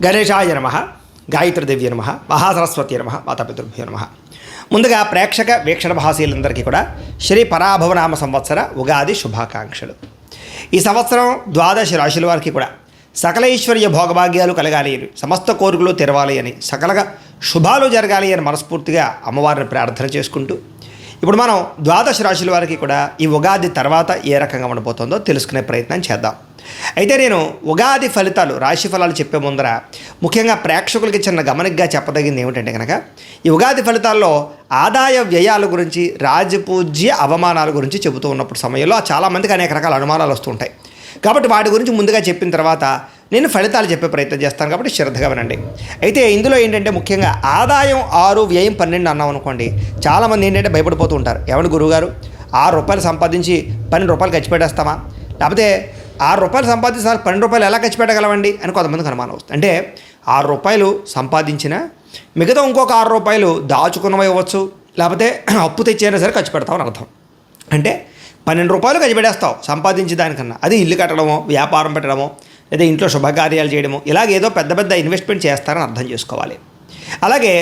గణేశాయ నమః, గాయత్రీదేవి నమః, మహాసరస్వతి నమః, మాతాపితృభ్యో నమః. ముందుగా ప్రేక్షక వీక్షణ భాషలందరికీ కూడా శ్రీ పరాభవనామ సంవత్సర ఉగాది శుభాకాంక్షలు. ఈ సంవత్సరం ద్వాదశ రాశుల వారికి కూడా సకల ఐశ్వర్య భోగభాగ్యాలు కలగాలి అని, సమస్త కోరికలు తెరవాలి అని, సకలగా శుభాలు జరగాలి అని మనస్ఫూర్తిగా అమ్మవారిని ప్రార్థన చేసుకుంటూ ఇప్పుడు మనం ద్వాదశ రాశుల వారికి కూడా ఈ ఉగాది తర్వాత ఏ రకంగా ఉండబోతుందో తెలుసుకునే ప్రయత్నం చేద్దాం. అయితే నేను ఉగాది ఫలితాలు, రాశి ఫలాలు చెప్పే ముందర ముఖ్యంగా ప్రేక్షకులకి చిన్న గమనికగా చెప్పదగింది ఏమిటంటే కనుక, ఈ ఉగాది ఫలితాల్లో ఆదాయ వ్యయాల గురించి, రాజపూజ్య అవమానాల గురించి చెబుతూ ఉన్నప్పుడు సమయంలో చాలామందికి అనేక రకాల అనుమానాలు వస్తూ ఉంటాయి. కాబట్టి వాటి గురించి ముందుగా చెప్పిన తర్వాత నేను ఫలితాలు చెప్పే ప్రయత్నం చేస్తాను, కాబట్టి శ్రద్ధగా వినండి. అయితే ఇందులో ఏంటంటే ముఖ్యంగా ఆదాయం 6, వ్యయం 12 అన్నాం అనుకోండి, చాలామంది ఏంటంటే భయపడిపోతూ ఉంటారు. ఏమని గురువుగారు, 6 రూపాయలు సంపాదించి 12 రూపాయలు ఖర్చు పెట్టేస్తామా, లేకపోతే 6 రూపాయలు సంపాదించి 12 రూపాయలు ఎలా ఖర్చు పెట్టగలవండి అని కొంతమందికి అనుమానం వస్తుంది. అంటే 6 రూపాయలు సంపాదించిన మిగతా ఇంకొక 6 రూపాయలు దాచుకున్నవి ఇవ్వచ్చు, లేకపోతే అప్పు తెచ్చైనా సరే ఖర్చు పెడతామని అర్థం. అంటే 12 రూపాయలు ఖర్చు పెట్టేస్తావు సంపాదించే దానికన్నా, అది ఇల్లు కట్టడమో, వ్యాపారం పెట్టడమో, లేదా ఇంట్లో శుభకార్యాలు చేయడమో, ఇలాగేదో పెద్ద పెద్ద ఇన్వెస్ట్మెంట్ చేస్తారని అర్థం చేసుకోవాలి. అలాగే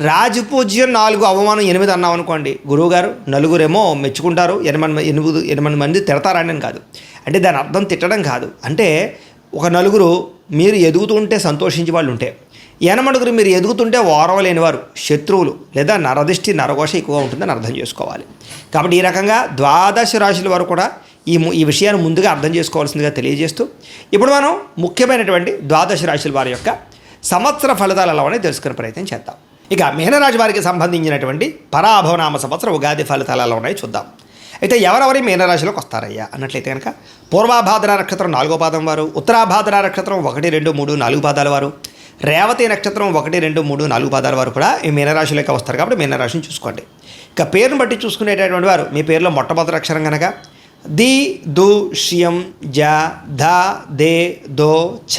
రాజపూజ్యం 4, అవమానం 8 అన్నాం అనుకోండి, గురువుగారు నలుగురేమో మెచ్చుకుంటారు, 8 మంది తిడతారని కాదు. అంటే దాని అర్థం తిట్టడం కాదు. అంటే ఒక నలుగురు మీరు ఎదుగుతుంటే సంతోషించే వాళ్ళు ఉంటే, 8 మీరు ఎదుగుతుంటే ఓరవలేని వారు, శత్రువులు లేదా నరదిష్టి నరఘోష ఎక్కువగా ఉంటుందని అర్థం చేసుకోవాలి. కాబట్టి ఈ రకంగా ద్వాదశ రాశుల వారు కూడా ఈ విషయాన్ని ముందుగా అర్థం చేసుకోవాల్సిందిగా తెలియజేస్తూ ఇప్పుడు మనం ముఖ్యమైనటువంటి ద్వాదశ రాశుల వారి యొక్క సంవత్సర ఫలితాలు ఎలా ఉన్నాయో తెలుసుకునే ప్రయత్నం చేద్దాం. ఇక మీనరాశి వారికి సంబంధించినటువంటి పరాభవనామ సంవత్సర ఉగాది ఫలితాలు ఎలా ఉన్నాయో చూద్దాం. అయితే ఎవరెవరి మీనరాశిలోకి వస్తారయ్యా అన్నట్లయితే కనుక, పూర్వాభాద్ర నక్షత్రం 4వ పాదం వారు, ఉత్తరాభాద్ర నక్షత్రం 1, 2, 3, 4 పాదాల వారు, రేవతి నక్షత్రం 1, 2, 3, 4 పాదాల వారు కూడా ఈ మీనరాశిలోకి వస్తారు. కాబట్టి మీనరాశిని చూసుకోండి. ఇక పేరును బట్టి చూసుకునేటటువంటి వారు మీ పేరులో మొట్టమొదటి అక్షరం కనుక ది, దు, షియం, జ, ధ, దే, దో, చ,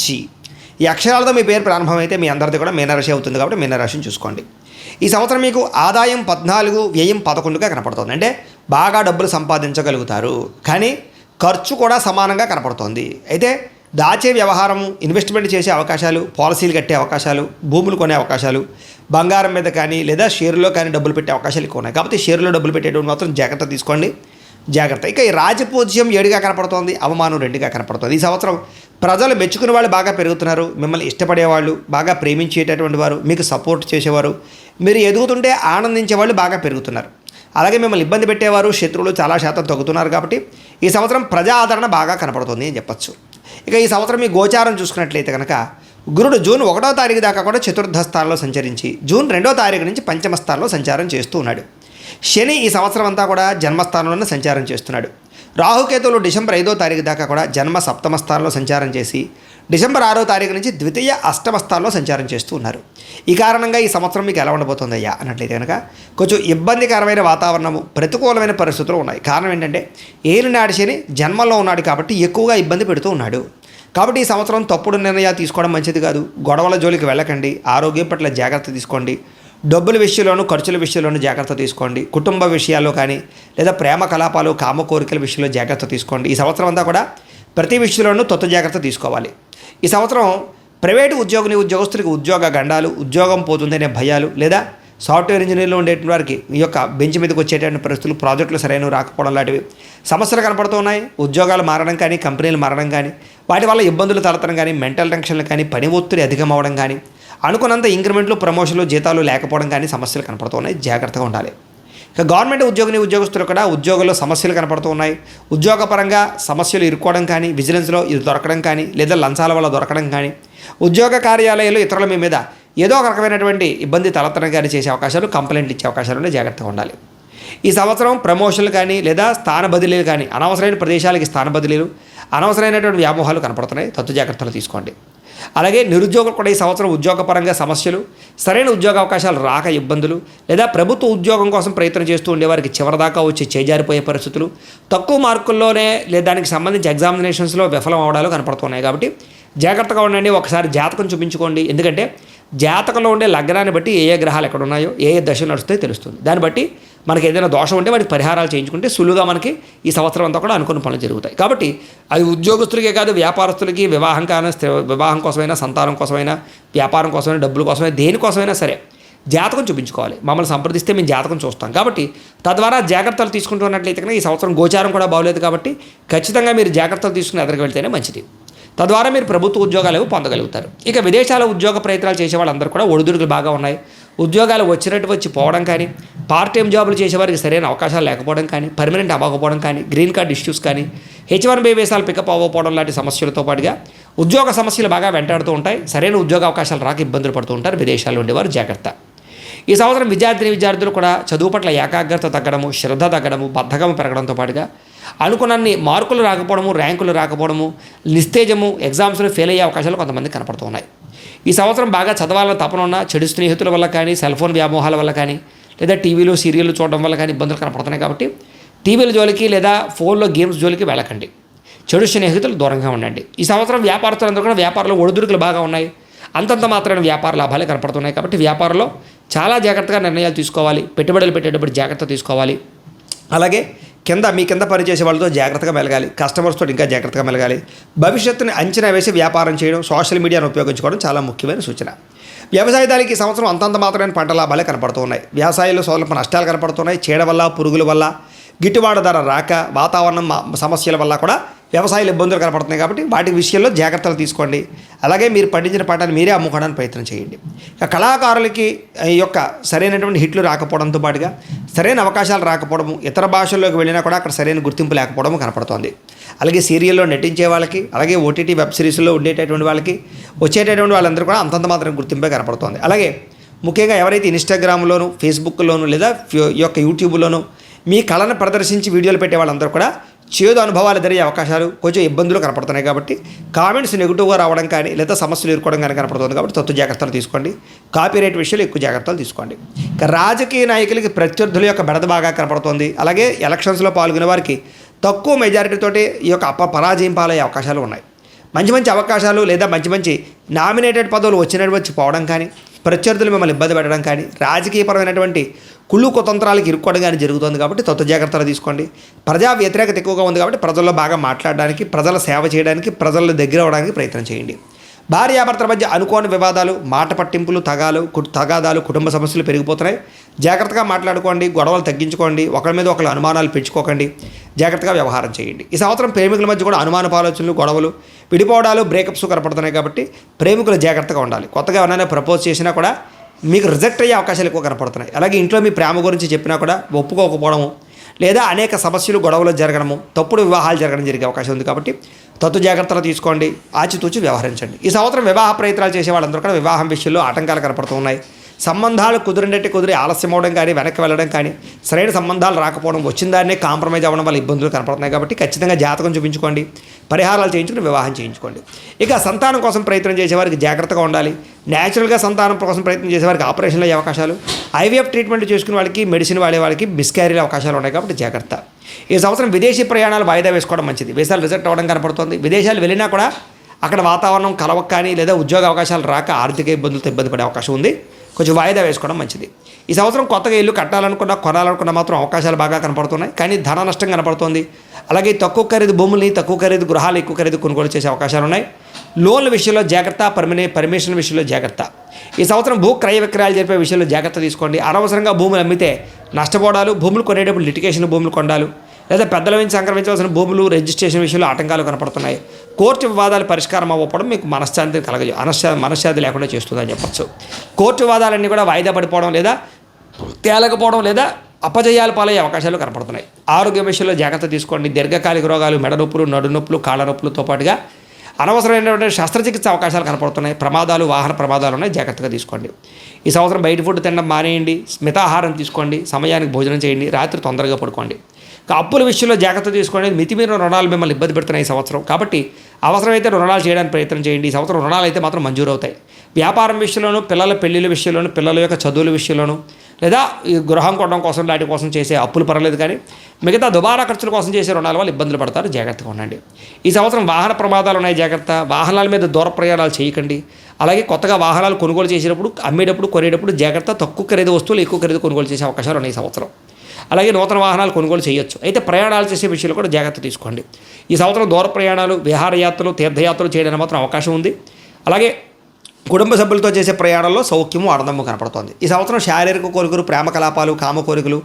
చి ఈ అక్షరాలతో మీ పేరు ప్రారంభమైతే మీ అందరిది కూడా మీనరాశి అవుతుంది. కాబట్టి మీనరాశిని చూసుకోండి. ఈ సంవత్సరం మీకు ఆదాయం 14, వ్యయం 11గా కనపడుతుంది. అంటే బాగా డబ్బులు సంపాదించగలుగుతారు, కానీ ఖర్చు కూడా సమానంగా కనపడుతోంది. అయితే దాచే వ్యవహారం, ఇన్వెస్ట్మెంట్ చేసే అవకాశాలు, పాలసీలు కట్టే అవకాశాలు, భూములు కొనే అవకాశాలు, బంగారం మీద కానీ లేదా షేర్లో కానీ డబ్బులు పెట్టే అవకాశాలు ఎక్కువ ఉన్నాయి. కాబట్టి షేర్లో డబ్బులు పెట్టేటువంటి మాత్రం జాగ్రత్త తీసుకోండి, జాగ్రత్త. ఇక ఈ రాజపూజ్యం 7గా కనపడుతోంది, అవమానం 2గా కనపడుతుంది. ఈ సంవత్సరం ప్రజలు మెచ్చుకునే వాళ్ళు బాగా పెరుగుతున్నారు, మిమ్మల్ని ఇష్టపడేవాళ్ళు, బాగా ప్రేమించేటటువంటి వారు, మీకు సపోర్ట్ చేసేవారు, మీరు ఎదుగుతుంటే ఆనందించే వాళ్ళు బాగా పెరుగుతున్నారు. అలాగే మిమ్మల్ని ఇబ్బంది పెట్టేవారు, శత్రువులు చాలా శాతం తగ్గుతున్నారు. కాబట్టి ఈ సంవత్సరం ప్రజా ఆదరణ బాగా కనపడుతుంది అని చెప్పచ్చు. ఇక ఈ సంవత్సరం మీ గోచారం చూసుకున్నట్లయితే కనుక, గురుడు జూన్ 1వ తారీఖు దాకా కూడా చతుర్థ స్థానంలో సంచరించి జూన్ 2వ తారీఖు నుంచి పంచమ స్థానంలో సంచారం చేస్తూ ఉన్నాడు. శని ఈ సంవత్సరం అంతా కూడా జన్మస్థానంలోనే సంచారం చేస్తున్నాడు. రాహుకేతువులు డిసెంబర్ 5వ తారీఖు దాకా కూడా జన్మ సప్తమ స్థానంలో సంచారం చేసి డిసెంబర్ 6వ తారీఖు నుంచి ద్వితీయ అష్టమ స్థానంలో సంచారం చేస్తూ ఉన్నారు. ఈ కారణంగా ఈ సంవత్సరం మీకు ఎలా ఉండబోతుందయ్యా అన్నట్లయితే కనుక, కొంచెం ఇబ్బందికరమైన వాతావరణము, ప్రతికూలమైన పరిస్థితులు ఉన్నాయి. కారణం ఏంటంటే ఏలినాటి శని జన్మలో ఉన్నాడు కాబట్టి ఎక్కువగా ఇబ్బంది పెడుతూ ఉన్నాడు. కాబట్టి ఈ సంవత్సరం తప్పుడు నిర్ణయాలు తీసుకోవడం మంచిది కాదు. గొడవల జోలికి వెళ్ళకండి, ఆరోగ్యం పట్ల జాగ్రత్త తీసుకోండి, డబ్బుల విషయంలోనూ ఖర్చుల విషయంలోనూ జాగ్రత్త తీసుకోండి, కుటుంబ విషయాల్లో కానీ లేదా ప్రేమ కలాపాలు, కామ కోరికల విషయంలో జాగ్రత్త తీసుకోండి. ఈ సంవత్సరం అంతా కూడా ప్రతి విషయంలోనూ జాగ్రత్త తీసుకోవాలి. ఈ సంవత్సరం ప్రైవేటు ఉద్యోగస్తులకి ఉద్యోగ గండాలు, ఉద్యోగం పోతుందనే భయాలు, లేదా సాఫ్ట్వేర్ ఇంజనీర్లో ఉండేటువంటి వారికి ఈ యొక్క బెంచ్ మీదకి వచ్చేటువంటి పరిస్థితులు, ప్రాజెక్టులు సరైన రాకపోవడం లాంటివి సమస్యలు కనపడుతూ ఉన్నాయి. ఉద్యోగాలు మారడం కానీ, కంపెనీలు మారడం కానీ, వాటి వల్ల ఇబ్బందులు తలెత్తడం కానీ, మెంటల్ టెన్షన్లు కానీ, పని ఒత్తిడి అధికం అవ్వడం కానీ, అనుకున్నంత ఇంక్రిమెంట్లు, ప్రమోషన్లు, జీతాలు లేకపోవడం కానీ సమస్యలు కనపడుతూ ఉన్నాయి. జాగ్రత్తగా ఉండాలి. ఇక గవర్నమెంట్ ఉద్యోగస్తులు కూడా ఉద్యోగంలో సమస్యలు కనపడుతూ ఉన్నాయి. ఉద్యోగపరంగా సమస్యలు ఇరుక్కోవడం కానీ, విజిలెన్స్లో ఇది దొరకడం కానీ, లేదా లంచాల వల్ల దొరకడం కానీ, ఉద్యోగ కార్యాలయాలు ఇతరుల మీ మీద ఏదో ఒక రకమైనటువంటి ఇబ్బంది తలెత్తడం కానీ చేసే అవకాశాలు, కంప్లైంట్లు ఇచ్చే అవకాశాలు జాగ్రత్తగా ఉండాలి. ఈ సంవత్సరం ప్రమోషన్లు కానీ లేదా స్థాన బదిలీలు కానీ, అనవసరమైన ప్రదేశాలకి స్థాన బదిలీలు, అనవసరమైనటువంటి వ్యామోహాలు కనపడుతున్నాయి. జాగ్రత్తలు తీసుకోండి. అలాగే నిరుద్యోగులు కూడా ఈ సంవత్సరం ఉద్యోగపరంగా సమస్యలు, సరైన ఉద్యోగ అవకాశాలు రాక ఇబ్బందులు, లేదా ప్రభుత్వ ఉద్యోగం కోసం ప్రయత్నం చేస్తూ ఉండేవారికి చివరిదాకా వచ్చి చేజారిపోయే పరిస్థితులు, తక్కువ మార్కుల్లోనే లేదా దానికి సంబంధించి ఎగ్జామినేషన్స్లో విఫలం అవడాలు కనపడుతున్నాయి. కాబట్టి జాగ్రత్తగా ఉండండి. ఒకసారి జాతకం చూపించుకోండి. ఎందుకంటే జాతకంలో ఉండే లగ్నాన్ని బట్టి ఏ గ్రహాలు ఎక్కడ ఉన్నాయో, ఏ దశ నడుస్తాయో తెలుస్తుంది. దాన్ని బట్టి మనకి ఏదైనా దోషం ఉంటే వాటికి పరిహారాలు చేయించుకుంటే సులువుగా మనకి ఈ సంవత్సరం అంతా కూడా అనుకున్న పనులు జరుగుతాయి. కాబట్టి అది ఉద్యోగస్తులకే కాదు, వ్యాపారస్తులకి వివాహం కానీ వివాహం కోసమైనా, సంతానం కోసమైనా, వ్యాపారం కోసమైనా, డబ్బుల కోసమైనా, దేనికోసమైనా సరే జాతకం చూపించుకోవాలి. మమ్మల్ని సంప్రదిస్తే మేము జాతకం చూస్తాం. కాబట్టి తద్వారా జాగ్రత్తలు తీసుకుంటున్నట్లయితే కనుక ఈ సంవత్సరం గోచారం కూడా బాగోలేదు. కాబట్టి ఖచ్చితంగా మీరు జాగ్రత్తలు తీసుకుని ఎదురుకు వెళ్తేనే మంచిది. తద్వారా మీరు ప్రభుత్వ ఉద్యోగాలు పొందగలుగుతారు. ఇక విదేశాల ఉద్యోగ ప్రయత్నాలు చేసే వాళ్ళందరూ కూడా ఒడిదుడుకులు బాగా ఉన్నాయి. ఉద్యోగాలు వచ్చినట్టు వచ్చి పోవడం కానీ, పార్ట్ టైం జాబులు చేసేవారికి సరైన అవకాశాలు లేకపోవడం కానీ, పర్మనెంట్ అవ్వకపోవడం కానీ, గ్రీన్ కార్డ్ ఇష్యూస్ కానీ, H1B వీసాలు పికప్ అవ్వకపోవడం లాంటి సమస్యలతో పాటుగా ఉద్యోగ సమస్యలు బాగా వెంటాడుతూ ఉంటాయి. సరైన ఉద్యోగ అవకాశాలు రాక ఇబ్బందులు పడుతూ ఉంటారు విదేశాల్లో ఉండేవారు. జాగ్రత్త. ఈ సంవత్సరం విద్యార్థులు కూడా చదువు పట్ల ఏకాగ్రత తగ్గడము, శ్రద్ధ తగ్గడము, బద్ధకము పెరగడంతో పాటుగా అనుకున్నన్ని మార్కులు రాకపోవడము, ర్యాంకులు రాకపోవడము, నిస్తేజము, ఎగ్జామ్స్లో ఫెయిల్ అయ్యే అవకాశాలు కొంతమంది కనపడుతూ ఉన్నాయి. ఈ సంవత్సరం బాగా చదవాలని తపన ఉన్న చెడు స్నేహితుల వల్ల కానీ, సెల్ ఫోన్ వ్యామోహాల వల్ల కానీ, లేదా టీవీలు సీరియళ్ళు చూడడం వల్ల కానీ ఇబ్బందులు కనపడుతున్నాయి. కాబట్టి టీవీల జోలికి లేదా ఫోన్లో గేమ్స్ జోలికి వెళ్ళకండి. చెడు స్నేహితులు దూరంగా ఉండండి. ఈ సంవత్సరం వ్యాపారస్తులందరూ కూడా వ్యాపారంలో ఒడిదుడుకులు బాగా ఉన్నాయి. అంతంత మాత్రమే వ్యాపార లాభాలే కనపడుతున్నాయి. కాబట్టి వ్యాపారంలో చాలా జాగ్రత్తగా నిర్ణయాలు తీసుకోవాలి. పెట్టుబడులు పెట్టేటప్పుడు జాగ్రత్త తీసుకోవాలి. అలాగే మీ కింద పనిచేసే వాళ్ళతో జాగ్రత్తగా మెలగాలి. కస్టమర్స్తో ఇంకా జాగ్రత్తగా మెలగాలి. భవిష్యత్తుని అంచనా వేసి వ్యాపారం చేయడం, సోషల్ మీడియాను ఉపయోగించుకోవడం చాలా ముఖ్యమైన సూచన. వ్యవసాయదారులకి ఈ సంవత్సరం అంతంత మాత్రమైన పంట లాభాలే కనపడుతూ ఉన్నాయి. వ్యవసాయంలో స్వల్ప నష్టాలు కనపడుతున్నాయి. చీడ వల్ల, పురుగుల వల్ల, గిట్టుబాటు ధర రాక, వాతావరణం సమస్యల వల్ల కూడా వ్యవసాయాలు ఇబ్బందులు కనపడుతున్నాయి. కాబట్టి వాటి విషయంలో జాగ్రత్తలు తీసుకోండి. అలాగే మీరు పండించిన పంటను మీరే అమ్ముకోవడానికి ప్రయత్నం చేయండి. కళాకారులకి ఈ యొక్క సరైనటువంటి హిట్లు రాకపోవడంతో పాటుగా సరైన అవకాశాలు రాకపోవడము, ఇతర భాషల్లోకి వెళ్ళినా కూడా అక్కడ సరైన గుర్తింపు లేకపోవడం కనపడుతోంది. అలాగే సీరియల్లో నటించే వాళ్ళకి, అలాగే ఓటీటీ వెబ్ సిరీస్లో ఉండేటటువంటి వాళ్ళకి, వచ్చేటటువంటి వాళ్ళందరూ కూడా అంతంత మాత్రం గుర్తింపే కనపడుతోంది. అలాగే ముఖ్యంగా ఎవరైతే ఇన్స్టాగ్రామ్లోను, ఫేస్బుక్లోను లేదా ఈ యొక్క యూట్యూబ్లోను మీ కళను ప్రదర్శించి వీడియోలు పెట్టే వాళ్ళందరూ కూడా చేదు అనుభవాలు ఎదురయ్యే అవకాశాలు, కొంచెం ఇబ్బందులు కనపడుతున్నాయి. కాబట్టి కామెంట్స్ నెగిటివ్గా రావడం కానీ, లేదా సమస్యలు ఎదుర్కోవడం కానీ కనపడుతుంది. కాబట్టి తత్వ జాగ్రత్తలు తీసుకోండి. కాపీరైట్ విషయాలు ఎక్కువ జాగ్రత్తలు తీసుకోండి. ఇక రాజకీయ నాయకులకి ప్రత్యర్థుల యొక్క బెడద బాగా కనపడుతుంది. అలాగే ఎలక్షన్స్లో పాల్గొనే వారికి తక్కువ మెజారిటీతోటి ఈ యొక్క పరాజయం పాలయ్యే అవకాశాలు ఉన్నాయి. మంచి అవకాశాలు లేదా మంచి నామినేటెడ్ పదవులు వచ్చి పోవడం కానీ, ప్రత్యర్థులు మిమ్మల్ని ఇబ్బంది పెట్టడం కానీ, రాజకీయపరమైనటువంటి కుళ్ళు కుతంత్రాలకు ఇరుక్కోవడం కానీ జరుగుతుంది. కాబట్టి తత్వ జాగ్రత్తలు తీసుకోండి. ప్రజా వ్యతిరేకత ఎక్కువగా ఉంది. కాబట్టి ప్రజల్లో బాగా మాట్లాడడానికి, ప్రజల సేవ చేయడానికి, ప్రజల దగ్గర అవ్వడానికి ప్రయత్నం చేయండి. భార్యాభర్తల మధ్య అనుకోని వివాదాలు, మాట పట్టింపులు, తగాదాలు, కుటుంబ సమస్యలు పెరిగిపోతున్నాయి. జాగ్రత్తగా మాట్లాడుకోండి. గొడవలు తగ్గించుకోండి. ఒకరి మీద ఒకరు అనుమానాలు పెంచుకోకండి. జాగ్రత్తగా వ్యవహారం చేయండి. ఈ సంవత్సరం ప్రేమికుల మధ్య కూడా అనుమానపు ఆలోచనలు, గొడవలు, విడిపోవడాలు, బ్రేకప్స్ కనపడుతున్నాయి. కాబట్టి ప్రేమికులు జాగ్రత్తగా ఉండాలి. కొత్తగా ఎవరైనా ప్రపోజ్ చేసినా కూడా మీకు రిజెక్ట్ అయ్యే అవకాశాలు ఎక్కువ కనపడుతున్నాయి. అలాగే ఇంట్లో మీ ప్రేమ గురించి చెప్పినా కూడా ఒప్పుకోకపోవడము, లేదా అనేక సమస్యలు, గొడవలు జరగడము, తప్పుడు వివాహాలు జరగడం జరిగే అవకాశం ఉంది. కాబట్టి తత్తు జాగ్రత్తలు తీసుకోండి. ఆచితూచి వ్యవహరించండి. ఈ సంవత్సరం వివాహ ప్రయత్నాలు చేసే వాళ్ళందరూ కూడా వివాహం విషయంలో ఆటంకాలు కనపడుతూ ఉన్నాయి. సంబంధాలు కుదిరి ఆలస్యం అవ్వడం కానీ, వెనక్కి వెళ్ళడం కానీ, సరైన సంబంధాలు రాకపోవడం, వచ్చిన దాన్నే కాంప్రమైజ్ అవ్వడం వల్ల ఇబ్బందులు కనపడుతున్నాయి. కాబట్టి ఖచ్చితంగా జాతకం చూపించుకోండి. పరిహారాలు చేయించుకుని వివాహం చేయించుకోండి. ఇక సంతానం కోసం ప్రయత్నం చేసేవారికి జాగ్రత్తగా ఉండాలి. న్యాచురల్గా సంతానం కోసం ప్రయత్నం చేసేవారికి ఆపరేషన్లు అయ్యే అవకాశాలు, IVF ట్రీట్మెంట్ చేసుకునే వాళ్ళకి, మెడిసిన్ వాడే వాళ్ళకి మిస్క్యారీల అవకాశాలు ఉన్నాయి. కాబట్టి జాగ్రత్త. ఈ సంవత్సరం విదేశీ ప్రయాణాలు వాయిదా వేసుకోవడం మంచిది. వీసాలు రిజెక్ట్ అవ్వడం కనపడుతుంది. విదేశాలు వెళ్ళినా కూడా అక్కడ వాతావరణం కలవక కానీ, లేదా ఉద్యోగ అవకాశాలు రాక ఆర్థిక ఇబ్బందులతో ఇబ్బంది పడే అవకాశం ఉంది. కొంచెం వాయిదా వేసుకోవడం మంచిది. ఈ సంవత్సరం కొత్తగా ఇల్లు కొనాలనుకున్నా మాత్రం అవకాశాలు బాగా కనపడుతున్నాయి. కానీ ధన నష్టం కనపడుతుంది. అలాగే తక్కువ ఖరీదు భూముల్ని, తక్కువ ఖరీదు గృహాలు, ఎక్కువ ఖరీదు కొనుగోలు చేసే అవకాశాలు ఉన్నాయి. లోన్ల విషయంలో జాగ్రత్త. పర్మిషన్ విషయంలో జాగ్రత్త. ఈ సంవత్సరం భూ క్రయ విక్రయాలు జరిపే విషయంలో జాగ్రత్త తీసుకోండి. అనవసరంగా భూములు అమ్మితే నష్టపోవడాలు, భూములు కొనేటప్పుడు లిటిగేషన్ భూములు కొనాలు, లేదా పెద్దల నుంచి సంక్రమించవలసిన భూములు రిజిస్ట్రేషన్ విషయంలో ఆటంకాలు కనపడుతున్నాయి. కోర్టు వివాదాలు పరిష్కారం అవ్వకపోవడం మీకు మనశ్శాంతి లేకుండా చేస్తుందని చెప్పచ్చు. కోర్టు వివాదాలన్నీ కూడా వాయిదా పడిపోవడం, లేదా తేలకపోవడం, లేదా అపజయాలు పాలయ్యే అవకాశాలు కనపడుతున్నాయి. ఆరోగ్య విషయంలో జాగ్రత్త తీసుకోండి. దీర్ఘకాలిక రోగాలు, మెడ నొప్పులు, నడు నొప్పులు, కాళ్ళ నొప్పులతో పాటుగా అనవసరమైనటువంటి శస్త్రచికిత్స అవకాశాలు కనపడుతున్నాయి. ప్రమాదాలు, వాహన ప్రమాదాలు ఉన్నాయి. జాగ్రత్తగా తీసుకోండి. ఈ సంవత్సరం బయట ఫుడ్ తినడం మానేయండి. మితాహారం తీసుకోండి. సమయానికి భోజనం చేయండి. రాత్రి తొందరగా పడుకోండి. అప్పుల విషయంలో జాగ్రత్త తీసుకోండి. మితిమీరిన రుణాలు మిమ్మల్ని ఇబ్బంది పెడుతున్నాయి ఈ సంవత్సరం. కాబట్టి అవసరమైతే రుణాలు చేయడానికి ప్రయత్నం చేయండి. ఈ సంవత్సరం రుణాలు అయితే మాత్రం మంజూరు అవుతాయి. వ్యాపారం విషయంలోనూ, పిల్లల పెళ్లిళ్ళ విషయంలోనూ, పిల్లల యొక్క చదువుల విషయంలోనూ, లేదా ఈ గృహం కొనడం కోసం వాటి కోసం చేసే అప్పులు పర్లేదు. కానీ మిగతా దుబారా ఖర్చుల కోసం చేసే రుణాల వల్ల ఇబ్బందులు పడతారు. జాగ్రత్తగా ఉండండి. ఈ సంవత్సరం వాహన ప్రమాదాలు ఉన్నాయి. జాగ్రత్త. వాహనాల మీద దూర ప్రయాణాలు చేయకండి. అలాగే కొత్తగా వాహనాలు కొనుగోలు చేసేటప్పుడు, అమ్మేటప్పుడు, కొనేటప్పుడు జాగ్రత్త. తక్కువ ఖరీదు వస్తువులు ఎక్కువ ఖరీదు కొనుగోలు చేసే అవకాశాలు ఉన్నాయి ఈ సంవత్సరం. అలాగే నూతన వాహనాలు కొనుగోలు చేయొచ్చు. అయితే ప్రయాణాలు చేసే విషయంలో కూడా జాగ్రత్త తీసుకోండి. ఈ సంవత్సరం దూర ప్రయాణాలు, విహారయాత్రలు, తీర్థయాత్రలు చేయడానికి మాత్రం అవకాశం ఉంది. అలాగే కుటుంబ సభ్యులతో చేసే ప్రయాణంలో సౌఖ్యము, ఆనందము కనపడుతోంది. ఈ సంవత్సరం శారీరక కోరికలు, ప్రేమ కలాపాలు, కామ కోరికలు,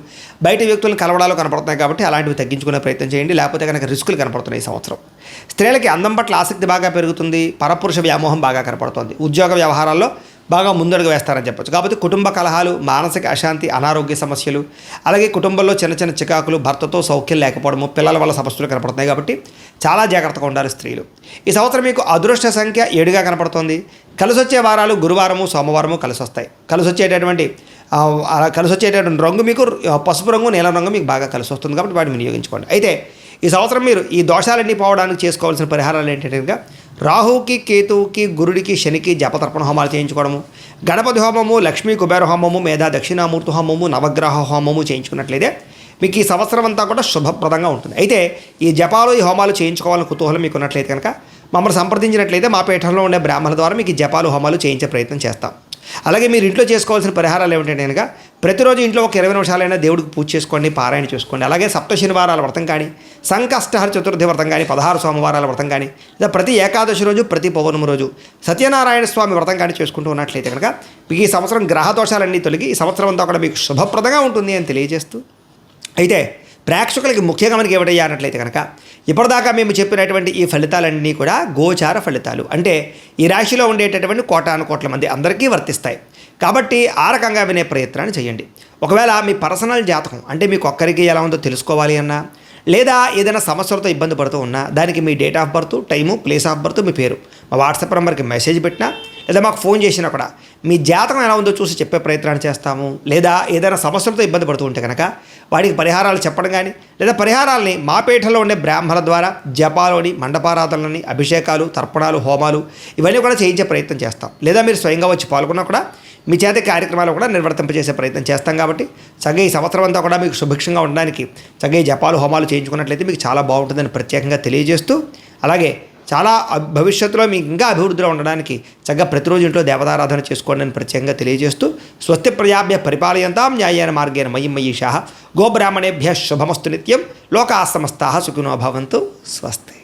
బయట వ్యక్తులను కలవడాలు కనపడుతున్నాయి కాబట్టి అలాంటివి తగ్గించుకునే ప్రయత్నం చేయండి. లేకపోతే కనుక రిస్కులు కనపడుతున్నాయి ఈ సంవత్సరం. స్త్రీలకి అందం పట్ల ఆసక్తి బాగా పెరుగుతుంది. పరపురుష వ్యామోహం బాగా కనపడుతోంది. ఉద్యోగ వ్యవహారాల్లో బాగా ముందడుగు వేస్తారని చెప్పొచ్చు. కాబట్టి కుటుంబ కలహాలు, మానసిక అశాంతి, అనారోగ్య సమస్యలు, అలాగే కుటుంబంలో చిన్న చిన్న చికాకులు, భర్తతో సౌఖ్యం లేకపోవడము, పిల్లల వల్ల సమస్యలు కనపడుతున్నాయి. కాబట్టి చాలా జాగ్రత్తగా ఉండాలి స్త్రీలు. ఈ సంవత్సరం మీకు అదృష్ట సంఖ్య 7గా కనపడుతోంది. కలిసి వచ్చే వారాలు గురువారము, సోమవారము కలిసి వస్తాయి. కలిసి వచ్చేటటువంటి రంగు మీకు పసుపు రంగు, నీలం రంగు మీకు బాగా కలిసి వస్తుంది కాబట్టి వాటిని వినియోగించుకోండి. అయితే ఈ సంవత్సరం మీరు ఈ దోషాలన్నీ పోవడానికి చేసుకోవాల్సిన పరిహారాలు ఏంటంటే రాహుకి, కేతువుకి, గురుడికి, శనికి జపతర్పణ హోమాలు చేయించుకోవడము, గణపతి హోమము, లక్ష్మీ కుబేర హోమము, మేధా దక్షిణామూర్తి హోమము, నవగ్రహ హోమము చేయించుకున్నట్లయితే మీకు ఈ సంవత్సరం అంతా కూడా శుభప్రదంగా ఉంటుంది. అయితే ఈ జపాలు, ఈ హోమాలు చేయించుకోవాలని కుతూహలం మీకు ఉన్నట్లయితే కనుక మమ్మల్ని సంప్రదించినట్లయితే మా పీఠంలో ఉండే బ్రాహ్మణుల ద్వారా మీకు ఈ జపాలు, హోమాలు చేయించే ప్రయత్నం చేస్తాం. అలాగే మీరు ఇంట్లో చేసుకోవాల్సిన పరిహారాలు ఏమిటంటే కనుక ప్రతిరోజు ఇంట్లో ఒక 20 నిమిషాలైనా దేవుడికి పూజ చేసుకోండి, పారాయణ చేసుకోండి. అలాగే సప్త శనివారాల వ్రతం కానీ, సంకష్టహర చతుర్థి వ్రతం కానీ, 16 సోమవారాల వ్రతం కానీ, లేదా ప్రతి ఏకాదశి రోజు, ప్రతి పౌర్ణమి రోజు సత్యనారాయణ స్వామి వ్రతం కానీ చేసుకుంటూ ఉన్నట్లయితే కనుక మీకు ఈ సంవత్సరం గ్రహ దోషాలన్నీ తొలగి ఈ సంవత్సరం అంతా కూడా మీకు శుభప్రదంగా ఉంటుంది అని తెలియజేస్తూ, అయితే ప్రేక్షకులకి ముఖ్యంగా మనకి ఏమిటయ్యా అన్నట్లయితే కనుక ఇప్పటిదాకా మేము చెప్పినటువంటి ఈ ఫలితాలన్నీ కూడా గోచార ఫలితాలు. అంటే ఈ రాశిలో ఉండేటటువంటి కోటాను కోట్ల మంది అందరికీ వర్తిస్తాయి. కాబట్టి ఆ రకంగా వినే ప్రయత్నాన్ని చేయండి. ఒకవేళ మీ పర్సనల్ జాతకం అంటే మీకు ఒక్కరికి ఎలా ఉందో తెలుసుకోవాలి అన్నా, లేదా ఏదైనా సమస్యలతో ఇబ్బంది పడుతూ ఉన్నా దానికి మీ date of birth, time, place of birth, మీ పేరు మా వాట్సాప్ నెంబర్కి మెసేజ్ పెట్టినా, లేదా మాకు ఫోన్ చేసినా కూడా మీ జాతకం ఎలా ఉందో చూసి చెప్పే ప్రయత్నాన్ని చేస్తాము. లేదా ఏదైనా సమస్యలతో ఇబ్బంది పడుతూ ఉంటే కనుక వాటికి పరిహారాలు చెప్పడం కానీ, లేదా పరిహారాలని మా పీఠంలో ఉండే బ్రాహ్మణుల ద్వారా జపాలోని, మండపారాధనలని, అభిషేకాలు, తర్పణాలు, హోమాలు ఇవన్నీ కూడా చేయించే ప్రయత్నం చేస్తాం. లేదా మీరు స్వయంగా వచ్చి పాల్గొన్నా కూడా మీ చేత కార్యక్రమాలు కూడా నిర్వర్తింపజేసే ప్రయత్నం చేస్తాం. కాబట్టి చక్కగా ఈ సంవత్సరం అంతా కూడా మీకు సుభిక్షంగా ఉండడానికి చక్కగా జపాలు, హోమాలు చేయించుకున్నట్లయితే మీకు చాలా బాగుంటుందని ప్రత్యేకంగా తెలియజేస్తూ, అలాగే చాలా భవిష్యత్తులో మీకు ఇంకా అభివృద్ధిలో ఉండడానికి చక్కగా ప్రతిరోజు ఇంట్లో దేవతారాధన చేసుకోండి అని ప్రత్యేకంగా తెలియజేస్తూ, స్వస్తి ప్రజాభ్య పరిపాలయంతాం న్యాయేన మార్గేణ మయి మయీషాః గోబ్రాహ్మణేభ్యః శుభమస్తు నిత్యం లోకాః సమస్తాః సుఖినో భవంతు. స్వస్తి.